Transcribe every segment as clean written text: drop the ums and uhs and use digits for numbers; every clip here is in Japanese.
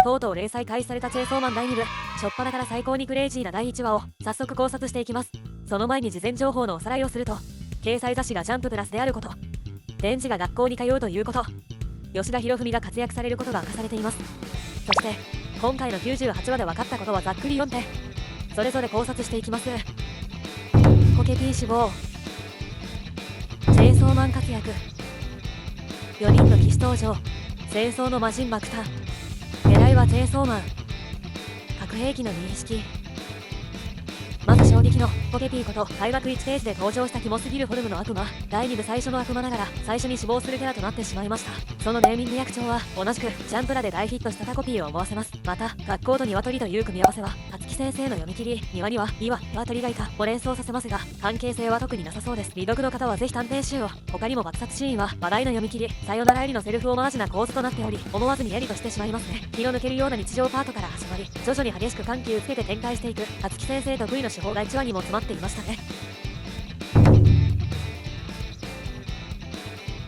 とうとう連載開始されたチェーソーマン第2部、初っ端から最高にクレイジーな第1話を早速考察していきます。その前に事前情報のおさらいをすると、掲載雑誌がジャンププラスであること、デンジが学校に通うということ、吉田博文が活躍されることが明かされています。そして今回の98話で分かったことはざっくり4点、それぞれ考察していきます。コケピー志望、チェーソーマン活躍、4人の騎士登場、戦争の魔人爆誕、狙いはチェーソーマン、核兵器の認識。まず衝撃のコケピーこと開幕1ページで登場したキモすぎるフォルムの悪魔、第2部最初の悪魔ながら最初に死亡するキャラとなってしまいました。そのネーミング役長は同じくジャンプラで大ヒットしたタコピーを思わせます。また学校と鶏という組み合わせは辰木先生の読み切り、庭には岩鶏がいたを連想させますが、関係性は特になさそうです。未読の方はぜひ探偵集を。他にも爆殺シーンは話題の読み切り、さよならエリのセルフオマージュな構図となっており、思わずにエリとしてしまいますね。気の抜けるような日常パートから始まり、徐々に激しく緩急をつけて展開していく辰木先生得意の手法が1話にも詰まっていましたね。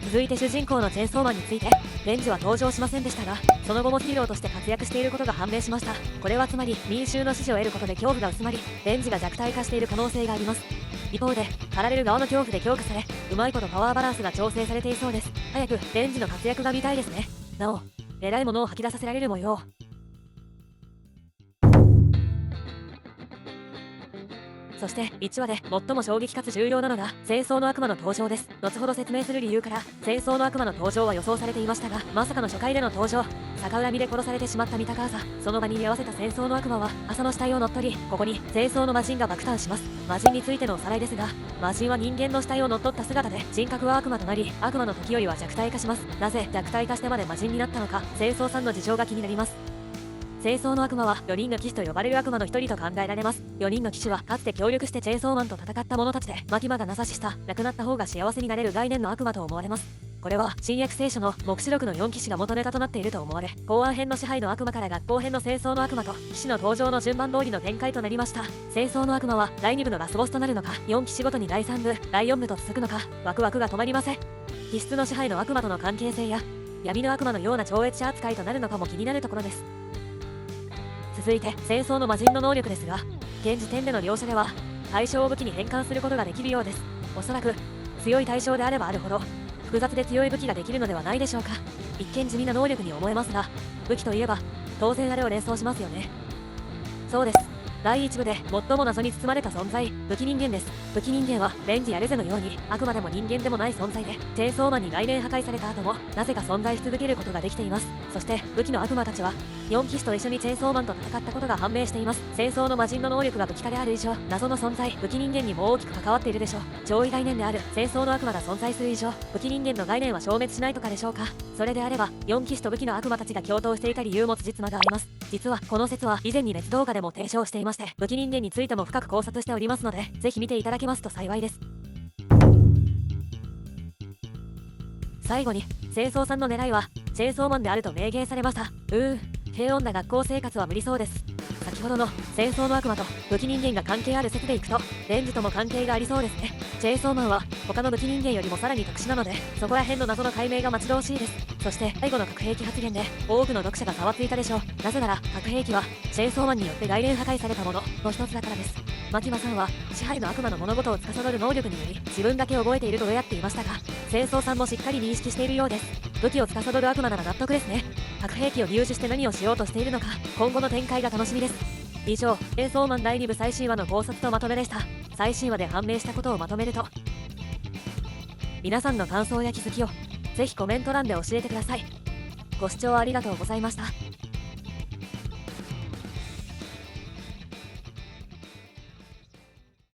続いて主人公のチェーンソーマンについて、デンジは登場しませんでしたが、その後もヒーローとして活躍していることが判明しました。これはつまり民衆の支持を得ることで恐怖が薄まり、デンジが弱体化している可能性があります。一方でパラレル側の恐怖で強化され、うまいことパワーバランスが調整されていそうです。早くデンジの活躍が見たいですね。なおえらいものを吐き出させられる模様。そして1話で最も衝撃かつ重要なのが戦争の悪魔の登場です。後ほど説明する理由から戦争の悪魔の登場は予想されていましたが、まさかの初回での登場。逆恨みで殺されてしまった三鷹朝、その場に居合わせた戦争の悪魔は朝の死体を乗っ取り、ここに戦争の魔人が爆誕します。魔人についてのおさらいですが、魔人は人間の死体を乗っ取った姿で人格は悪魔となり、悪魔の時よりは弱体化します。なぜ弱体化してまで魔人になったのか、戦争さんの事情が気になります。戦争の悪魔は4人の騎士と呼ばれる悪魔の1人と考えられます。4人の騎士はかつて協力してチェーンソーマンと戦った者たちで、マキマが名指しした亡くなった方が幸せになれる概念の悪魔と思われます。これは新約聖書の黙示録の4騎士が元ネタとなっていると思われ、後半編の支配の悪魔から学校編の戦争の悪魔と騎士の登場の順番通りの展開となりました。戦争の悪魔は第2部のラスボスとなるのか、4騎士ごとに第3部第4部と続くのか、ワクワクが止まりません。気質の支配の悪魔との関係性や闇の悪魔のような超越者扱いとなるのかも気になるところです。続いて戦争の魔人の能力ですが、現時点での描写では対象を武器に変換することができるようです。おそらく強い対象であればあるほど複雑で強い武器ができるのではないでしょうか。一見地味な能力に思えますが、武器といえば当然あれを連想しますよね。そうです、第1部で最も謎に包まれた存在、武器人間です。武器人間はレンジやレゼのようにあくまでも人間でもない存在で、チェーンソーマンに概念破壊された後もなぜか存在し続けることができています。そして武器の悪魔たちは4騎士と一緒にチェーンソーマンと戦ったことが判明しています。戦争の魔人の能力が武器化である以上、謎の存在武器人間にも大きく関わっているでしょう。上位概念である戦争の悪魔が存在する以上、武器人間の概念は消滅しないとかでしょうか。それであれば4騎士と武器の悪魔たちが共闘していた理由も辻褄が合います。実はこの説は以前に別動画でも提唱していまして、武器人間についても深く考察しておりますので、ぜひ見ていただけますと幸いです。最後に戦争さんの狙いはチェーンソーマンであると明言されました。平穏な学校生活は無理そうです。先ほどの戦争の悪魔と武器人間が関係ある説でいくと、レンジとも関係がありそうですね。チェーンソーマンは他の武器人間よりもさらに特殊なので、そこら辺の謎の解明が待ち遠しいです。そして最後の核兵器発言で多くの読者がざわついたでしょう。なぜなら核兵器はチェーンソーマンによって概念破壊されたものの一つだからです。マキマさんは支配の悪魔の物事を司る能力により自分だけ覚えているとどやっていましたが、戦争さんもしっかり認識しているようです。武器を司る悪魔なら納得ですね。核兵器を入手して何をしようとしているのか、今後の展開が楽しみです。以上、チェーンソーマン第2部最新話の考察とまとめでした。最新話で判明したことをまとめると、皆さんの感想や気づきをぜひコメント欄で教えてください。ご視聴ありがとうございました。